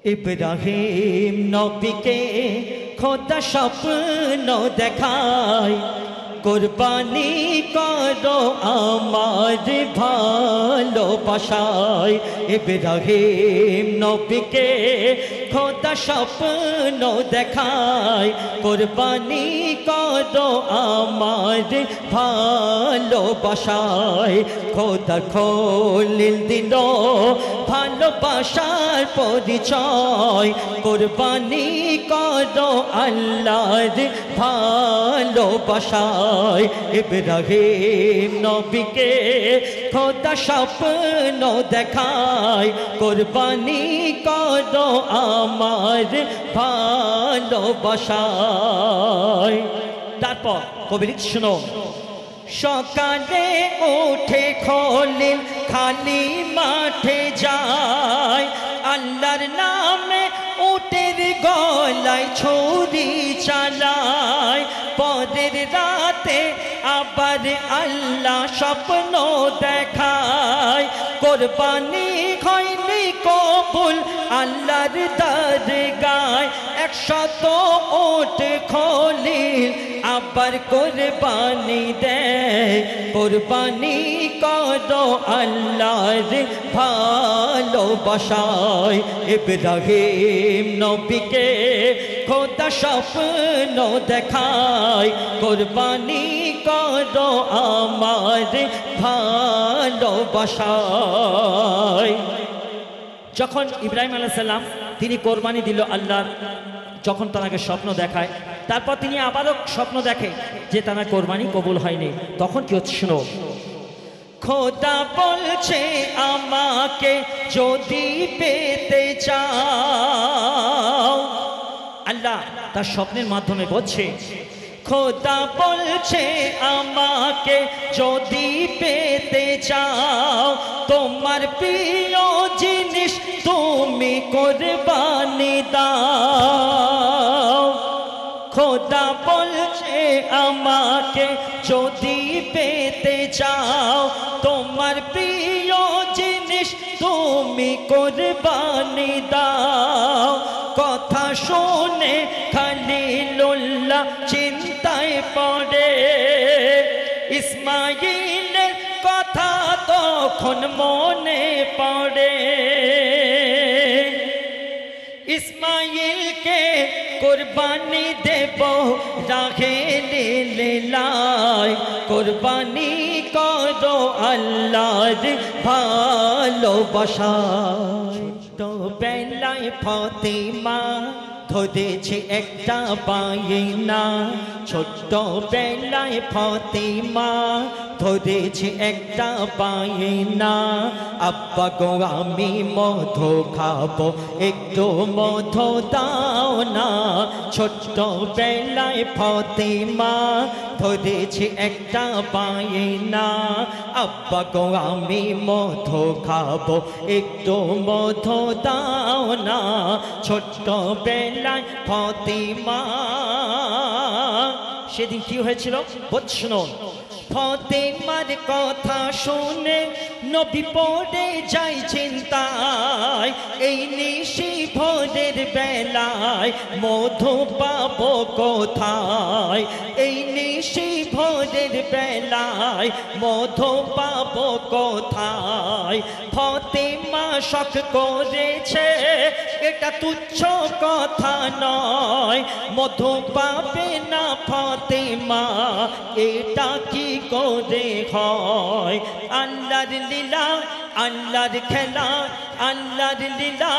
ইব্রাহিম নবীকে খোদা স্বপ্ন দেখায়, কুরবানি করো আমার ভালোবাসায়। ইব্রাহিম নবীকে খোদা স্বপ্ন দেখায়, কুরবানি করো আমার ভালোবাসায়। খোদা খলিল দিল ভালোবাসার পরিচয়, কুরবানি করো আল্লাহর ভালোবাসায়। ইব্রাহিম নবীকে খোদা স্বপ্ন দেখায়, কুরবানি করো আমার ভালোবাসায়। তারপর কবি শোনো, সকালে উঠে খলিল খালি মাঠে যায়, আল্লাহর নামে উটের গলায় ছুরি চালায়। পরের রাতে আবার আল্লাহ স্বপ্ন দেখায়, কুরবানি হয়নি কবুল আল্লাহর দরগায়। 100 উট খলিল আবার কুরবানি দেয়, কুরবানি করো আল্লাহর ভালোবাসায়। ইব্রাহিম নবীকে খোদা স্বপ্ন দেখায়, কুরবানি করো আমার ভালোবাসায়। যখন ইব্রাহিম আলাইহিস সালাম তিনি কোরবানি দিল আল্লাহর, যখন তাকে স্বপ্ন দেখায়, তারপর তিনি আবারও স্বপ্ন দেখে যে তার কোরবানি কবুল হয়নি। তখন কি হচ্ছে শোনো, খোদা বলছে আমাকে যদি পেতে চাও, আল্লাহ তার স্বপ্নের মাধ্যমে বলছে, খোদা বলছে আমাকে যদি পেতে চাও, তোমার প্রিয় জিনিস তুমি কুরবানি দাও। খোদা বলছে আমাকে যদি পেতে চাও, তোমার প্রিয় জিনিস তুমি কুরবানি দাও। কথা শুনে খলিলুল্লাহ চিন্তায় পড়ে, ইসমাইলের কথা তখন মনে পড়ে। ইসমাইলকে কুরবানি দেব রাখে লীলায়, কুরবানি করো আল্লাহর ভালোবাসায়। ছোট বেলায় ফাতিমা ধরেছে একটা বায়না, ছোট্ট বেলায় ফাতিমা ধরেছে একটা বায়না, আব্বা গো আমি মধু খাবো একটু মধু দাও না। ছোট্ট বেলায় ফাতিমা ধরেছে একটা বায়না, আব্বা গো আমি মধু খাবো একটু মধু দাও না। ছোট্ট বেলায় ফাতিমা, সেদিন কি হয়েছিল বুঝছো? ফাতিমার কথা শুনে নবী পড়ে যায় চিন্তায়, এই নিশি ভোরের বেলায় মধু পাবো কোথায়? এই নিশি ভোরের বেলায় মধু পাবো কোথায়? ফাতিমা শখ করেছে এটা তুচ্ছ কথা নয়, মধু পাবে না ফাতিমা এটা কি করে হয়? আল্লাহর লীলা আল্লাহর খেলা, আল্লাহর লীলা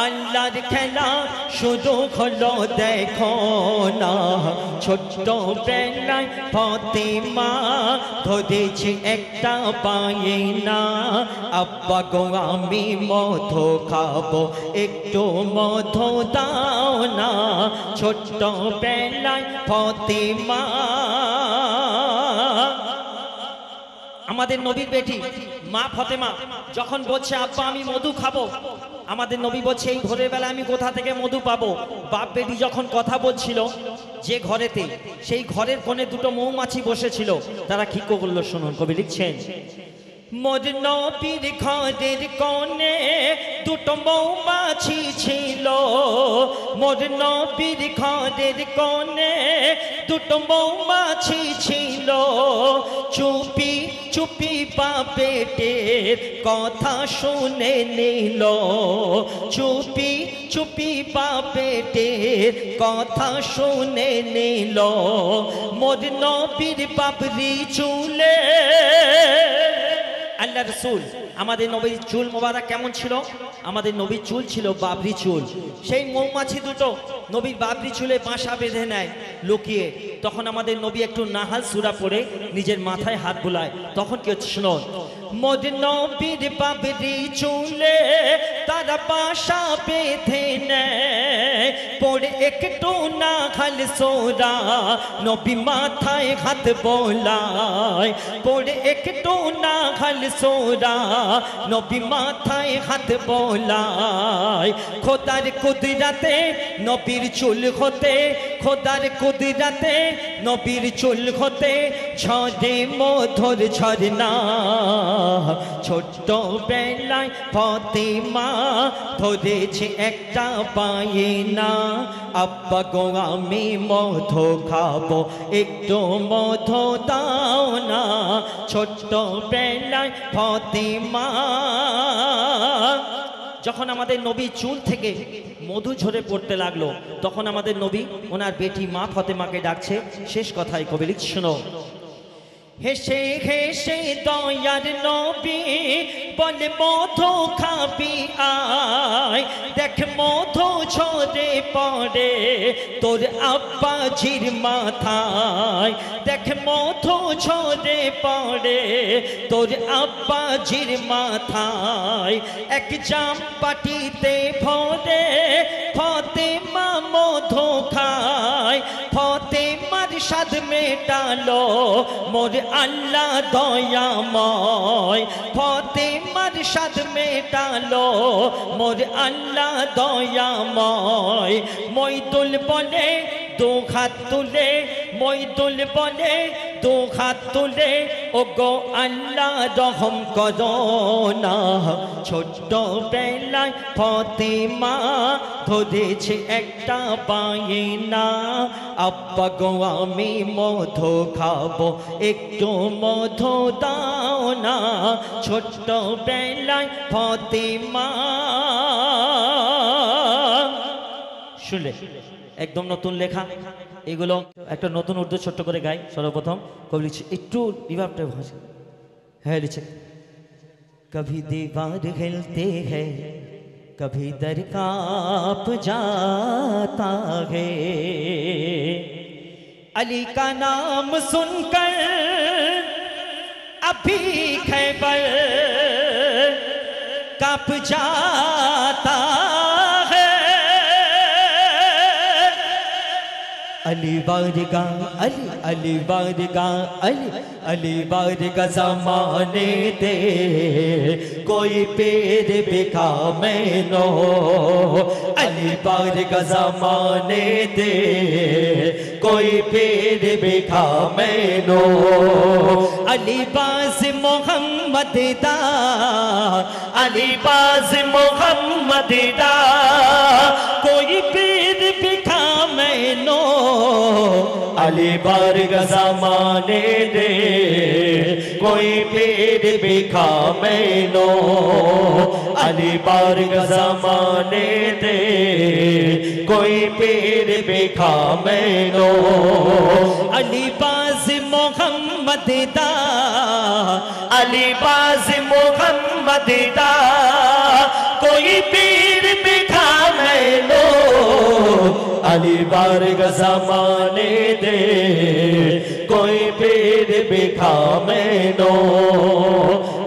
আল্লাহর খেলা শুরু হলো দেখো না। ছোট্ট বেলায় ফাতিমা ধরেছে একটা বায়না, আব্বা গো আমি মধু খাবো একটু মধু দাও না। ছোট্ট বেলায় ফাতিমা, আমাদের নবীর বেটি মা ফাতেমা যখন বলছে আব্বা আমি মধু খাবো, আমাদের নবী বলছে এই ভোরের বেলা আমি কোথা থেকে মধু পাবো? বাপ বেটি যখন কথা বলছিল যে ঘরেতে, সেই ঘরের কোণে দুটো মৌমাছি বসেছিল, তারা কি করলো শুনুন, কবি লিখছেন, মোর নবীর ঘরের কোণে দুটো মৌমাছি ছিল, মোর নবীর ঘরের কোণে দুটো মৌমাছি ছিল চুপি চুপি বাপেটের কথা শুনে নিল চুপি চুপি বাপেটের কথা শুনে নিল মোর নবীর বাবরি চুলে আল্লাহ রাসূল আমাদের নবীর চুল মোবারক কেমন ছিল আমাদের নবীর চুল ছিল বাবরি চুল সেই মৌমাছি দুটো নবীর বাবরি চুলে বাসা বেঁধে নেয় লুকিয়ে তখন আমাদের নবী একটু নাহাল সূরা পড়ে নিজের মাথায় হাত বুলায় তখন কি হচ্ছে শুনুন মোর নবীর বাবরি চুলে তারা বাসা বেঁধে নেয় পড়ে একটু নাহাল সূরা নবী মাথায় হাত বোলায় পড়ে একটু নাহাল সূরা নবী মাথায় হাত বোলায় খোদার কুদরতে নবীর চুল হতে খোদার কুদরতে নবীর চুল হতে ঝরে মধুর ঝরনা ছোট্ট বেলায় ফাতেমা ধরেছে একটা বায়না আব্বা গো আমি মধু খাবো একটু মধু দাও না ছোট্ট বেলায় ফাতেমা যখন আমাদের নবী চুল থেকে মধু ঝরে পড়তে লাগলো তখন আমাদের নবী ওনার বেটি মা ফাতেমাকে ডাকছে শেষ কথায় কবি লিখছে শোনো হেসে হেসে দয়ার নবী বলে মধু খাবি আয় দেখ মধু ঝরে পড়ে তোর আব্বাজির মাথায় দেখ মধু ঝরে পড়ে তোর আব্বাজির মাথায় এক জাম পাটিতে ভরে ফাতেমা মধু খায় ফাতেমার স্বাদ মেটালো মোর আল্লাহ দয়াময় ফাতেমার স্বাদ মেটালো মোর আল্লাহ দয়াময় মইদুল বলে দু হাত তুলে মইদুল বলে দু হাত তুলে ও গো আল্লাহ রহম করো না ছোট্ট বেলায় ফাতেমা ধরেছে একটা বায়না আব্বা গো আমি মধু খাবো একটু মধু দাও না ছোট্ট বেলায় ফাতেমা শুনলে একদম নতুন লেখা এগুলো একটা নতুন উর্দু ছোট্ট করে গাই সর্বপ্রথম কবি লিখছে একটু রিভাবটা ভাষা হ্যাঁ লিখছে কভি দীবার হিলতে হ্যায় कभी दर कांप जाता है अली का नाम सुनकर अभी खैबर कांप जाता है अली बारगा अली अली बारगा अली अली बारगा ज़माने दे कोई पेड़ बिखा मैं नो अली बारगा ज़माने दे कोई पेड़ बिखा मैं नो अली बाज मोहम्मद दा अली बाज मोहम्मद दा कोई पेड़ बिखा मैं नो अली बारगा ज़माने दे कोई पेड़ बिखा मैं नो अली बारगा ज़माने दे कोई पेड़ बिखा मैं नो अली बाज मोहम्मद दा अली बाज मोहम्मद दा कोई पेड़ बिखा मैं नो अली बारगा ज़माने दे कोई पेड़ बिखा मैं नो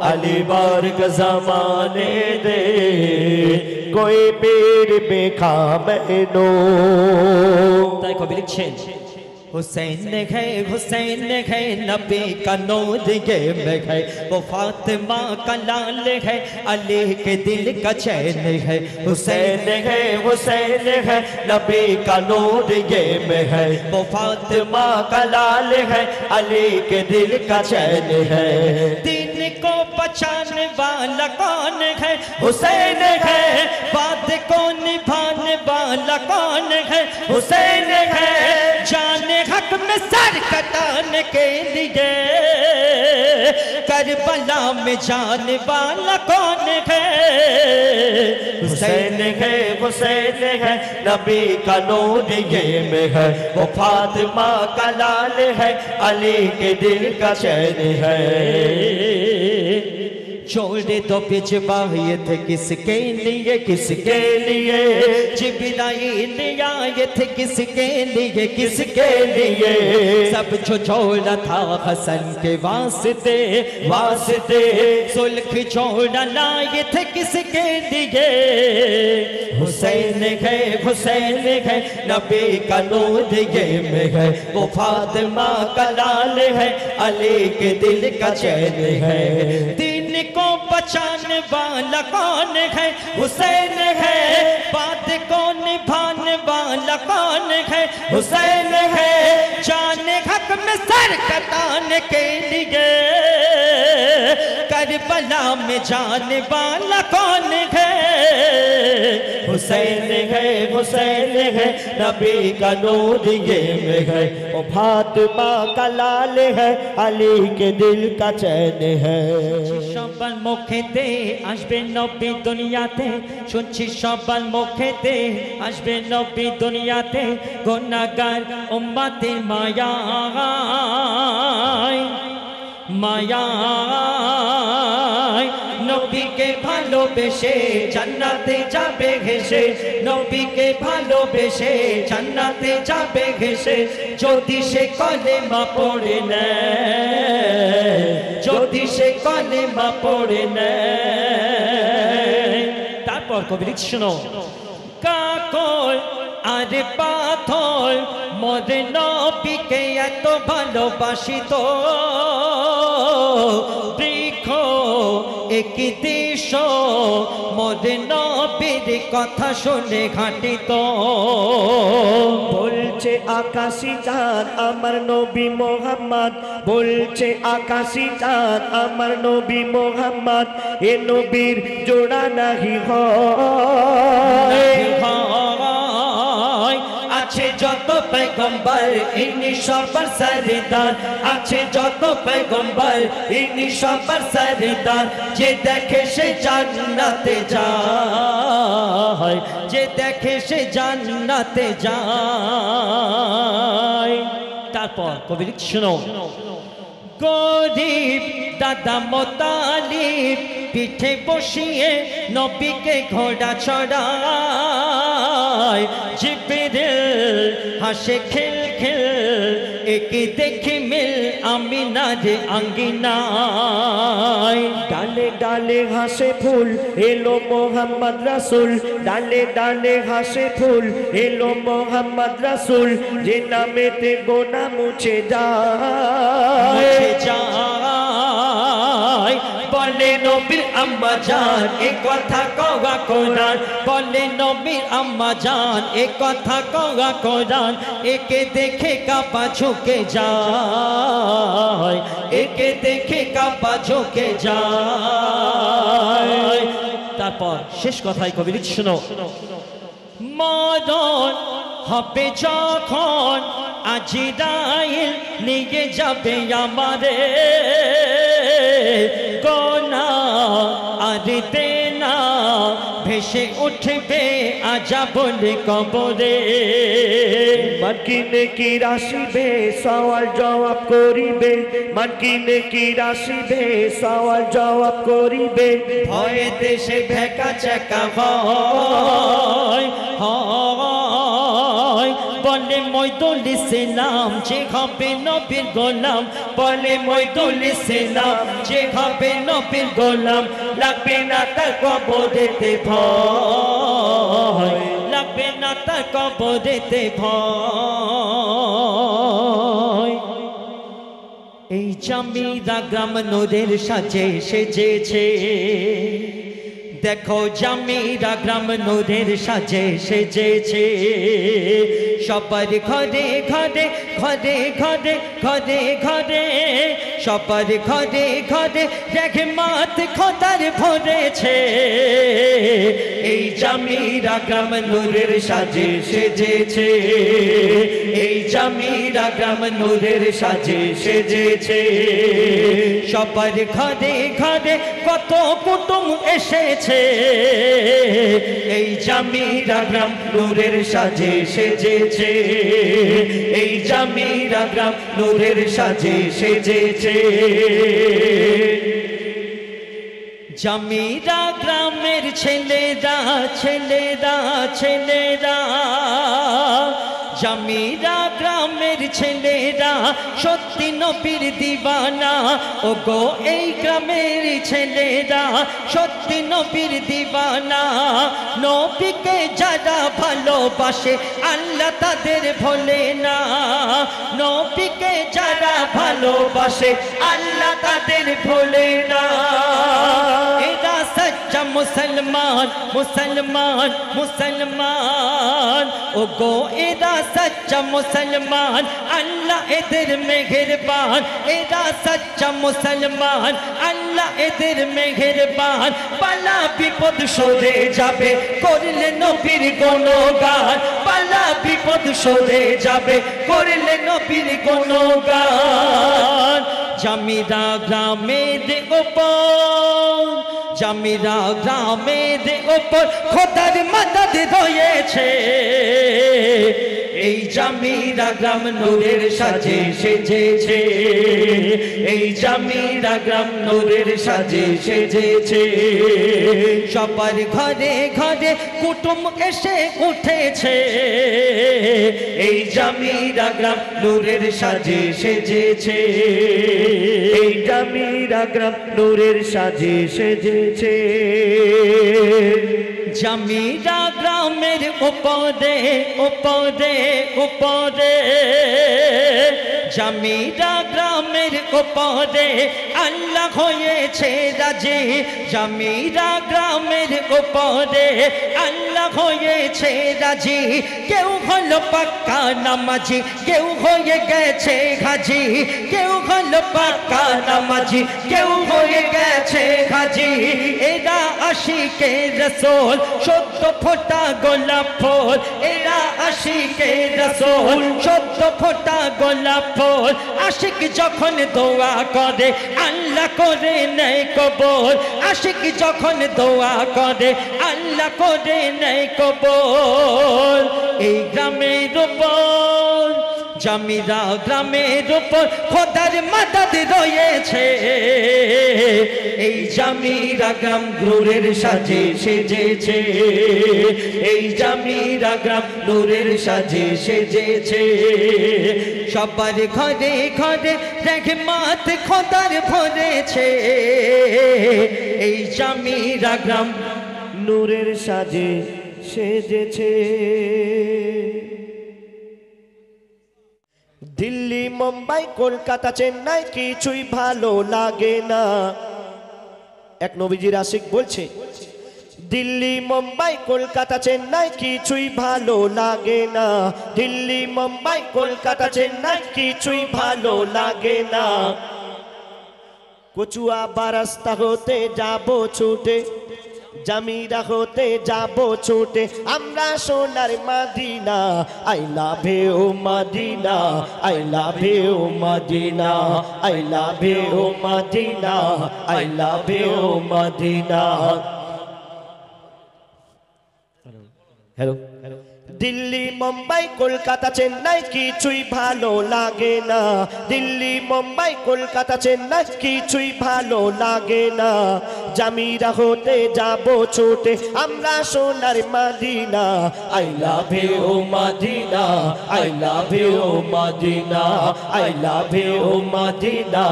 अली बारगा ज़माने दे कोई पेड़ बिखा मैं नो তাই কবি লিখছেন हुसैन है नबी का नूर ये में है वो फातिमा का लाल है अली के दिल का चैन है हुसैन है नबी का नूर ये में है वो फातिमा का लाल है अली के दिल का चैन है दीन को बचाने वाला कौन है हुसैन है बात को निभाने वाला वाला कौन है? हुसैन है। जान हक में सर कटाने के लिए करबला में जाने वाला कौन है? हुसैन है, हुसैन है, नबी का नूर ये में है, वो फातिमा का लाल है, अली के दिल का चैन है। छोड़े तो पिछवाए थे किसके लिए, किसके लिए? जिब्राइल आए थे किसके लिए, किसके लिए? सब जो छोड़ा था हसन के वास्ते, वास्ते। सुल्ख छोड़ा लाए थे किसके लिए? हुसैन है, हुसैन है, नबी का नूर ये में है, वो फातिमा का लाल है, अली के दिल का चैन है। दीन को बचाने वाला कौन है? हुसैन है। बात को निभाने वाला कौन है? हुसैन है। जाने हक में सर कटाने के लिए करबला में जाने वाला कौन है? हुसैन है, हुसैन है, नबी का नूर ये में है, वो फातिमा का लाल है, अली के दिल का चैन है। সবার মুখেতে আসবে নবী দুনিয়াতে, শুনছি সবার মুখেতে আসবে নবী দুনিয়াতে, গুনাহগার উম্মতের মায়ায় মায়ায় নবীকে ভালোবেসে জান্নাতে যাবে ঘেসে, নবীকে ভালোবেসে জান্নাতে যাবে ঘেসে, যদি সে কলেমা পড়ে নেয়, যদি সে কলেমা পড়ে নেয়। তারপর কবি লিখছে শোনো, কাকল আর পাথর মরে নবীকে এত ভালোবাসিত, বৃক্ষ একই দৃশ্য মরে নবীর কথা শুনে ঘাটিত। বলছে আকাশি চাঁদ আমার নবী মোহাম্মদ, বলছে আকাশি চাঁদ আমার নবী মোহাম্মদ, এ নবীর জোড়া নাহি হয়। আছে যত पैगंबर इन्हीं सबर सरदार, আছে যত पैगंबर इन्हीं सबर सरदार, যে দেখে সে জান্নাতে যায়, যে দেখে সে জান্নাতে যায়। তারপর কবি লিখছে শোনো, গরিব দাদা মোতালিব পিঠে বসিয়ে নবীকে ঘোড়া চড়ায়, জিবরিল হাসে খিল খিল একে দেখে মিল আমিনার আঙ্গিনায়। ডালে ডালে হাসে ফুল এলো মোহাম্মদ রাসূল, ডালে ডালে হাসে ফুল এলো মোহাম্মদ রাসূল, যে নামেতে গোনা মুছে যায়। বলে নবীর আম্মা জান এ কথা কওয়া কোরআন, বলে নবীর আম্মা জান এ কথা কওয়া কোরআন, একে দেখে কাবা ঝুঁকে যায়, একে দেখে কাবা ঝুঁকে যায়। তারপর শেষ কথাই কবি লিখছে শোনো, মরণ হবে যখন আজরাইল নিয়ে যাবে আমারে, গোনা আর দেনা ভেসে উঠবে আজা বলে কবরে। মানকিনে কি রাশিবে সওয়াল জবাব করিবে, মানকিনে কি রাশিবে সওয়াল জবাব করিবে, ভয়ে দেশে ভেকা চেকা হয় হয়। বলে মইদুল ইসলাম যে হবে নবীর গোলাম, বলে মইদুল ইসলাম যে হবে নবীর গোলাম, লাগবে না তার কবরেতে ভয়, লাগবে না তার কবরেতে ভয়। এই জামিরা গ্রাম নূরের সাজে সেজেছে, দেখো জামিরা গ্রাম নূরের সাজে সেজেছে, সবার ঘরে ঘরে ঘরে ঘরে ঘরে ঘরে সবার ঘরে ঘরে রহমত খোদার ভরেছে এই জামিরা গ্রাম নূরের সাজে সেজেছে এই জামিরা গ্রাম নূরের সাজে সেজেছে সবার ঘরে ঘরে কত কুটুম এসেছে এই জামিরা গ্রাম নূরের সাজে সেজেছে এই জামিরা গ্রাম নূরের সাজে সেজেছে জামিরা গ্রামের ছেলেরা ছেলেরা ছেলেরা জামিরা গ্রামের ছেলেরা সত্যি নবীর দিবানা ও গো এই গ্রামের ছেলেরা সত্যি নবীর দিবানা নবীকে যারা ভালোবাসে আল্লাহ তাদের ভোলে না নবীকে যারা ভালোবাসে আল্লাহ তাদের ভোলে না এরা সচ্চা মুসলমান মুসলমান মুসলমান ও গো এরা सच्चा मुसलमान अल्लाह इधर मेहरबान एदा सच्चा मुसलमान अल्लाह इधर मेहरबान बला विपद सरे जाबे करले नबीर गुणगान बला विपद सरे जाबे करले नबीर गुणगान জামিরা গ্রামের উপর জামিরা গ্রামের উপর খোদার মদদ রয়েছে এই জামিরা গ্রাম নূরের সাজে সেজেছে এই জামিরা গ্রাম নূরের সাজে সেজেছে সবার ঘরে ঘরে কুটুম এসে উঠেছে এই জামিরা গ্রাম নূরের সাজে সেজেছে এই জামিরা গ্রাম নূরের সাজে সেজেছে জামিরা গ্রামের উপরে উপরে উপরে জামিরা গ্রামের উপরে আল্লাহ হয়েছে রাজি জামিরা গ্রামের উপরে আল্লাহ হয়েছে রাজি কেউ হলো পাক্কা নামাজি কেউ হয়ে গেছে হাজি কেউ হলো পাক্কা নামাজি কেউ হয়ে গেছে হাজি এরা আশিকে রাসূল সত্য ফোঁটা গোলাপ ফুল এরা আশিকে রাসূল সত্য ফোঁটা গোলাপ ফুল আশিক যখন দোয়া করে আল্লাহ করে নেয় কবুল আশিক যখন দোয়া করে আল্লাহ করে নেয় কবুল এই গ্রামের উপর জামিরা গ্রামের উপর খোদার মদদ রয়েছে এই জামিরা গ্রাম নূরের সাজে সেজেছে এই জামিরা গ্রাম নূরের সাজে সেজেছে সবার ঘরে ঘরে রহমত খোদার ভরেছে এই জামিরা গ্রাম নূরের সাজে সেজেছে দিল্লি মুম্বাই কলকাতা চেন্নাই কিছুই ভালো লাগে না এক নবীজির আশিক বলছে দিল্লি মুম্বাই কলকাতা চেন্নাই কিছুই ভালো লাগে না দিল্লি মুম্বাই কলকাতা চেন্নাই কিছুই ভালো লাগে না কচুয়া বারাস্তা হতে যাবো ছুটে জামিরা হতে যাবো ছুটে আমরা সোনার Madina I love you Medina I love you Medina I love you Medina I love you Madina hello Delhi Mumbai Kolkata Chennai কিছুই ভালো লাগে না দিল্লি মুম্বাই কলকাতা চেন্নাই কিছুই ভালো লাগে না জামিরা হতে যাবো ছুটে আমরা সোনার Madina I love you Medina I love you Medina I love you Medina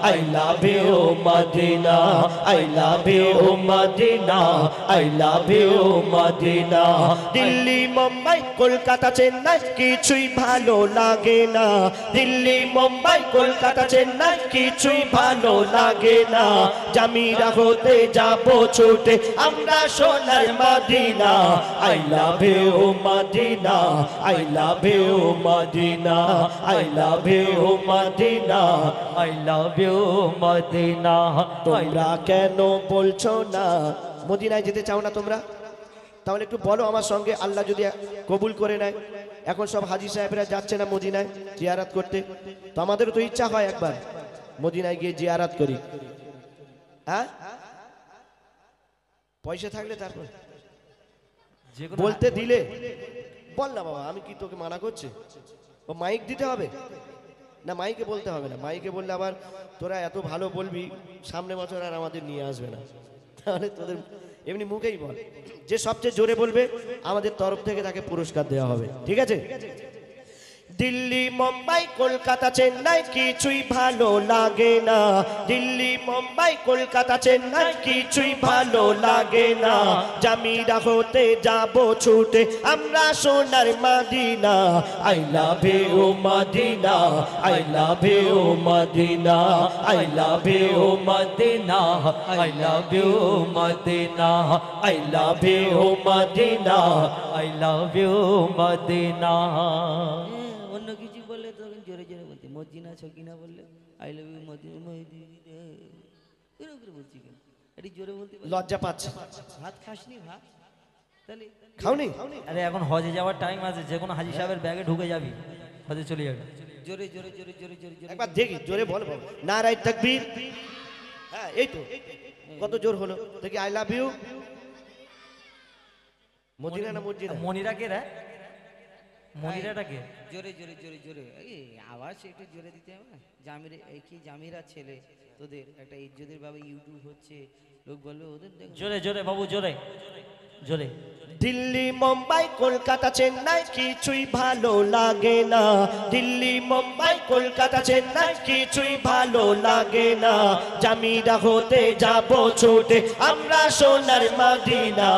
I love you Medina I love you Medina I love you Medina Delhi Mumbai Kolkata Chennai কিছুই ভালো লাগে না দিল্লি মুম্বাই কলকাতা চেন্নাই কিছুই ভালো লাগে না জামিরা হতে হতে যাব ছুটে আমরা সোনার Madina I love you Medina I love you Medina I love you Medina I love you Madina. তোমরা কেন বলছো না মদিনায় যেতে চাও না তোমরা? তাহলে একটু বলো আমার সঙ্গে, আল্লাহ যদি কবুল করে নেয়। এখন সব হাজি সাহেবরা যাচ্ছে না মদিনায় জিয়ারাত করতে, তো আমাদেরও তো ইচ্ছা হয় একবার মদিনায় গিয়ে জিয়ারাত করি। হ্যাঁ, পয়সা থাকলে তারপর বলতে দিলে বল না বাবা, আমি কি তোকে মানা করছি? ও মাইক দিতে হবে না? মাইকে বলতে হবে না, মাইকে বললে আবার তোরা এত ভালো বলবি সামনে বছর আর আমাদের নিয়ে আসবে না। তাহলে তোদের এমনি মুখেই বল, যে সবচেয়ে জোরে বলবে আমাদের তরফ থেকে তাকে পুরস্কার দেওয়া হবে, ঠিক আছে? দিল্লি মুম্বাই কলকাতা চেন্নাই কিছুই ভালো লাগে না, দিল্লি মুম্বাই কলকাতা চেন্নাই কিছুই ভালো লাগে না, জামিরা হতে যাব ছুটে আমরা সোনার Madina I love you Medina I love you Medina I love you Medina I love you Medina I love you Medina I love you Madina. অন্য কিছু বললে তখন জোরে জোরে বলতে, মদিনা ছকিনা বললে আই লাভ ইউ মদিনা করে বলছি কেন? এটি জোরে বলতে পারি? লজ্জা পাচ্ছে। ভাত খাসনি? ভাত তাহলে খাওনি? আরে এখন হজে যাওয়ার টাইম আছে, যে কোনো হাজি সাহেবের ব্যাগে ঢুকে যাবি, হজে চলে যাবি। জোরে জোরে জোরে জোরে জোরে জোরে একবার দেখি জোরে বল বাবা। নারায়ে তাকবীর। হ্যাঁ এই তো, কত জোর হলো দেখি। আই লাভ ইউ মদিনা না মসজিদ? মনিরা কে রে? মনিরাটা কে? জোরে জোরে জোরে জোরে এই আওয়াজ একটু জোরে দিতে হবে না? জামির এই কি জামিরা ছেলে তোদের একটা ইজ্জতের ভাবে ইউটিউব হচ্ছে, লোক বলবে ওদের দেখ। জোরে জোরে বাবু, জোরে জোরে। দিল্লি মুম্বাই কলকাতা চেন্নাই কিছুই ভালো লাগে না, দিল্লি মুম্বাই কলকাতা চেন্নাই কিছুই ভালো লাগে না, জামিরা হতে যাব ছুটে আমরা সোনার Madina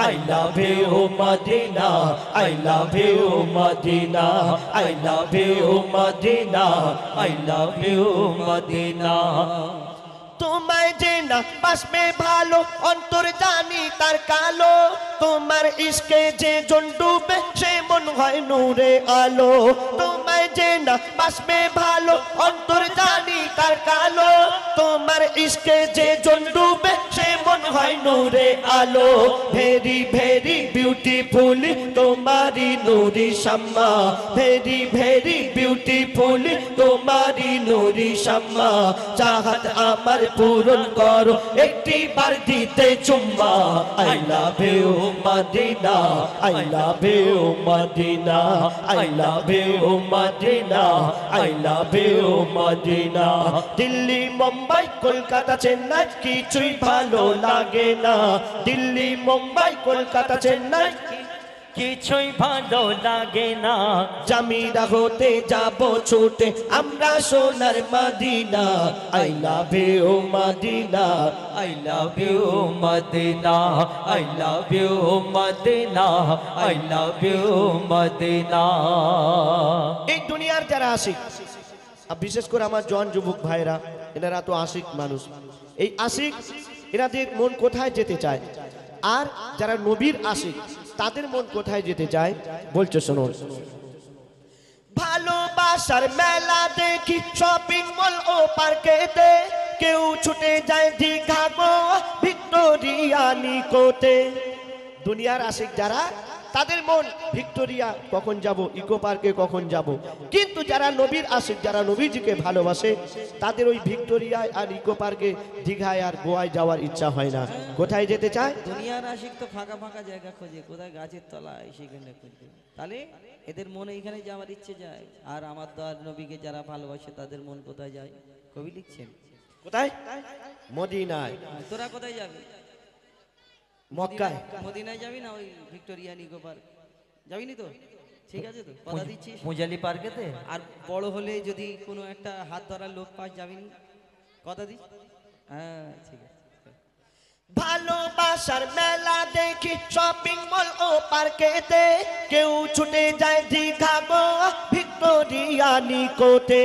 I love you Medina I love you Medina I love you Medina I love you Madina. তোমায় যে না বাসবে ভালো অন্তর জানি তার কালো, তোমার ইশকে যে জন ডুবে সে মন হয় নূরে আলো, তোমায় যে না বাসবে ভালো অন্তর জানি তার কালো, তোমার ইশকে যে জন ডুবে সে মন হয় নূরে আলো, ভেরি ভেরি বিউটিফুল তোমারি নূরি শাম্মা, ভেরি ভেরি বিউটিফুল তোমারি নূরি শাম্মা, চাহাত আমার পূরণ করো একটি বার দিতে চুম্মা I love you Medina I love you Medina I love you Medina I love you Medina. Delhi Mumbai Kolkata Chennai কিছুই ভালো লাগে না, দিল্লি মুম্বাই কলকাতা চেন্নাই কিছুই ভালো লাগে না, জামিরা হতে যাব ছুটে আমরা সোনার Madina I love you Medina I love you Medina I love you Medina I love you Madina. এই দুনিয়ার যারা আশিক, আর বিশেষ করে আমার জন যুবক ভাইরা, এনারা তো আশিক মানুষ, এই আশিক এনাদের মন কোথায় যেতে চায়, আর যারা নবীর আশিক তাদের মন কোথায় যেতে চায় বলছো শুনুন। ভালোবাসার মেলা দেখি শপিং মল ও পার্কেতে, কেউ ছুটে যায় দীঘা গোয়া ভিক্টোরিয়া নিকোতে। দুনিয়ার আশিক যারা, তাদের মন ভিক্টোরিয়া কখন যাব, ইকো পার্কে কখন যাব, কিন্তু যারা নবীর আশিক, যারা নবীজিকে ভালোবাসে, তাদের ওই ভিক্টোরিয়ায় আর ইকো পার্কে, দীঘায় আর গোয়ায় যাওয়ার ইচ্ছা হয় না। কোথায় যেতে চায়? দুনিয়ার আশিক তো ফাঁকা ফাঁকা জায়গা খোঁজে, কোথায় গাছের তলায় সেখানে খুঁজবে। তাহলে এদের মনে এখানে যাওয়ার ইচ্ছে যায়, আর আমার দয়ার নবীকে যারা ভালোবাসে তাদের মন কোথায় যায়? কবি লিখছেন কোথায়? মদিনায়। তোরা কোথায় যাবি? মক্কায়। মদিনায় যাবি না ওই ভিক্টোরিয়া নিকো পার্ক যাবিনি তো? ঠিক আছে তো, কথা দিচ্ছিস। মুজালি পার্কেতে। আর বড় হলে যদি কোনো একটা হাত ধরার লোক পাস যাবিনি, কথা দিস। হ্যাঁ ঠিক আছে। ভালোবাসার মেলা দেখি শপিং মল ও পার্কেতে, কেউ ছুটে যায় দীঘা গোয়া ভিক্টোরিয়া ভিক্টোরিয়া নিকটে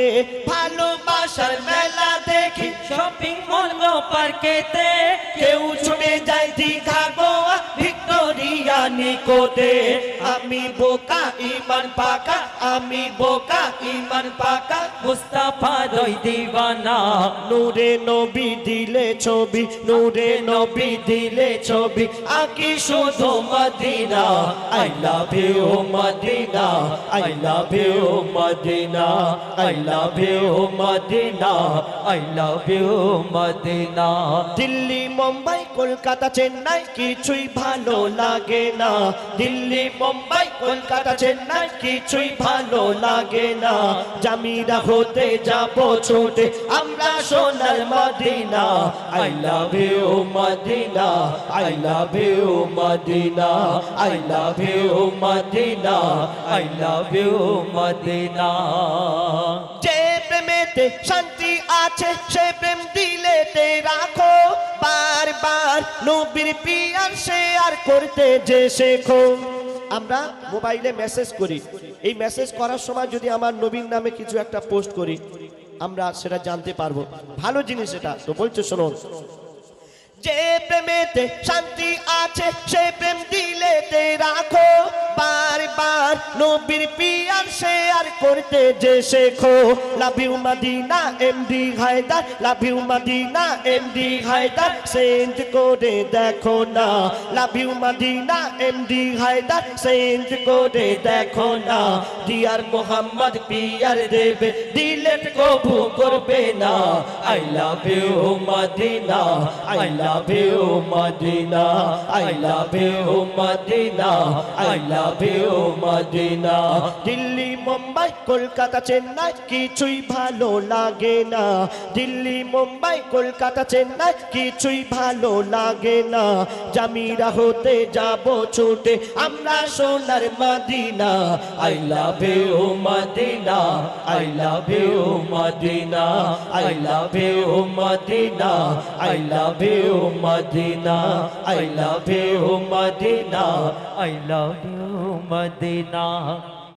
ভালোবাসার মেলা দেখি শপিং মল পার্কেতে কেউ ছুটে যায় দীঘা গোয়া ভিক্টোরিয়া নিকটে আমি বোকা ইমান পাকা আমি বোকা ইমান পাকা মুস্তাফার ওই দিওয়ানা নূরে নবী দিলে ছবি নূরে নবী দিলে ছবি আকি শুধু Madina I love you Medina I love you Medina I love you Medina I love you Medina Delhi Mumbai Kolkata Chennai কিছুই ভালো লাগে না দিল্লি মুম্বাই কলকাতা চেন্নাই কিছুই ভালো লাগে না জামিরা হতে যাব ছোটে আমরা সোনার Madina I love you Medina I love you Medina I love you Medina I love you Madina যে প্রেমেতে শান্তি আছে সে প্রেম দিলেতে রাখো বারবার নবীর পিয়ার শেয়ার করতে যে শেখো আমরা মোবাইলে মেসেজ করি এই মেসেজ করার সময় যদি আমার নবীর নামে কিছু একটা পোস্ট করি আমরা সেটা জানতে পারবো ভালো জিনিস এটা তো বলছো শুনুন যে প্রেমেতে শান্তি আছে সে প্রেম দিলেতে রাখো বারবার নবীর পিয়ার শেয়ার করতে যে শেখো love you Madina MD Haider love you Madina MD Haider send করে দেখো না love you Madina MD Haider send করে দেখো না ডিয়ার মোহাম্মদ পিয়ার দেবে ডিলেট কবু করবে না I love you Medina I love you Medina I love you Medina I love you Medina Delhi Mumbai Kolkata Chennai কিছুই ভালো লাগে না দিল্লি মুম্বাই কলকাতা চেন্নাই কিছুই ভালো লাগে না জামিরা হতে যাব ছুটে আমরা সোনার Madina I love you Medina I love you Medina I love you Medina I love you Medina I love you Madina I love you, Medina.